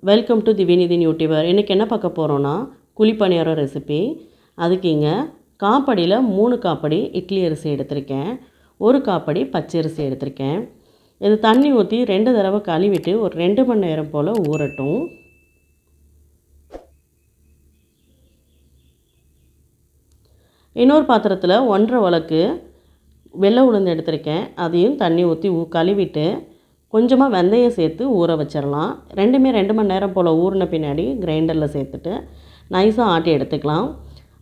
Welcome to திவினிதின் YouTuber. இன்றைக்கி என்ன பார்க்க போகிறோன்னா குழிப்பணியாரம் ரெசிபி. அதுக்கு இங்கே காப்படியில் 3 காப்படி இட்லி அரிசி எடுத்திருக்கேன், 1 காப்படி பச்சரிசி எடுத்திருக்கேன். இது தண்ணி ஊற்றி 2 தடவை கழுவிட்டு ஒரு 2 மணி நேரம் போல் ஊறட்டும். இன்னொரு பாத்திரத்தில் 1.5 உலக்கு வெள்ளை உளுந்து எடுத்திருக்கேன், அதையும் தண்ணி ஊற்றி கழுவிட்டு கொஞ்சமாக வெந்தயம் சேர்த்து ஊற வச்சிடலாம். ரெண்டுமே 2 மணி நேரம் போல் ஊறின பின்னாடி கிரைண்டரில் சேர்த்துட்டு நைஸாக ஆட்டி எடுத்துக்கலாம்.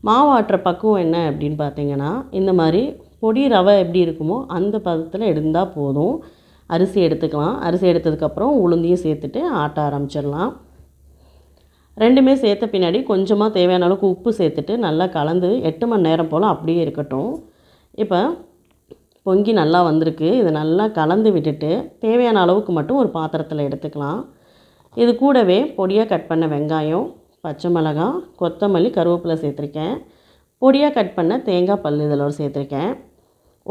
மாவு ஆட்டுற பக்குவம் என்ன அப்படின்னு பார்த்தீங்கன்னா, இந்த மாதிரி பொடி ரவை எப்படி இருக்குமோ அந்த பதத்தில் எடுந்தால் போதும். அரிசி எடுத்துக்கலாம். அரிசி எடுத்ததுக்கப்புறம் உளுந்தையும் சேர்த்துட்டு ஆட்ட ஆரம்பிச்சிடலாம். ரெண்டுமே சேர்த்த பின்னாடி கொஞ்சமாக தேவையான அளவுக்கு உப்பு சேர்த்துட்டு நல்லா கலந்து 8 மணி நேரம் போல் அப்படியே இருக்கட்டும். இப்போ பொங்கி நல்லா வந்திருக்கு. இதை நல்லா கலந்து விட்டுட்டு தேவையான அளவுக்கு மட்டும் ஒரு பாத்திரத்தில் எடுத்துக்கலாம். இது கூடவே பொடியாக கட் பண்ண வெங்காயம், பச்சை மிளகாய், கொத்தமல்லி, கருவேப்பிலை சேர்த்துருக்கேன். பொடியாக கட் பண்ண தேங்காய் பல் இதில் சேர்த்துருக்கேன்.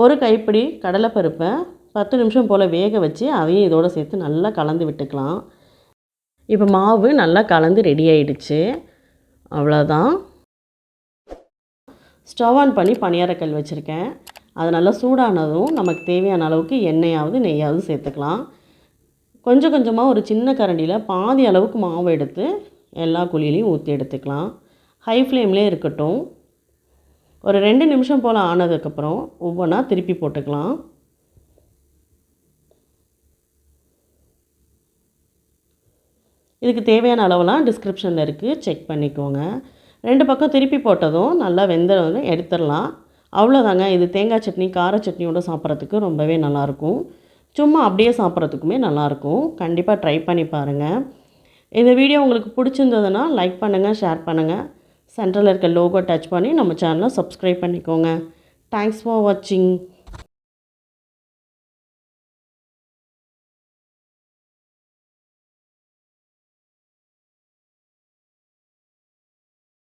ஒரு கைப்பிடி கடலைப்பருப்பை 10 நிமிஷம் போல் வேக வச்சு அதையும் இதோடு சேர்த்து நல்லா கலந்து விட்டுக்கலாம். இப்போ மாவு நல்லா கலந்து ரெடி ஆகிடுச்சு. அவ்வளோதான். ஸ்டவ் ஆன் பண்ணி பணியாரக்கல் வச்சுருக்கேன். அது நல்லா சூடானதும் நமக்கு தேவையான அளவுக்கு எண்ணெயாவது நெய்யாவது சேர்த்துக்கலாம். கொஞ்சம் கொஞ்சமாக ஒரு சின்ன கரண்டியில் பாதி அளவுக்கு மாவு எடுத்து எல்லா குழியிலையும் ஊற்றி எடுத்துக்கலாம். ஹை ஃப்ளேம்லேயே இருக்கட்டும். ஒரு 2 நிமிஷம் போல் ஆனதுக்கப்புறம் ஒவ்வொன்றா திருப்பி போட்டுக்கலாம். இதுக்கு தேவையான அளவெல்லாம் டிஸ்கிரிப்ஷனில் இருக்குது, செக் பண்ணிக்கோங்க. 2 பக்கம் திருப்பி போட்டதும் நல்லா வெந்ததும் எடுத்துடலாம். அவ்வளோதாங்க. இது தேங்காய் சட்னி, கார சட்னியோடு சாப்பிட்றதுக்கு ரொம்பவே நல்லாயிருக்கும். சும்மா அப்படியே சாப்பிட்றதுக்குமே நல்லாயிருக்கும். கண்டிப்பாக ட்ரை பண்ணி பாருங்கள். இந்த வீடியோ உங்களுக்கு பிடிச்சிருந்ததுன்னா லைக் பண்ணுங்கள், ஷேர் பண்ணுங்கள். சென்டரில் இருக்க லோகோ டச் பண்ணி நம்ம சேனலை சப்ஸ்கிரைப் பண்ணிக்கோங்க. தேங்க்ஸ் ஃபார் வாட்சிங்.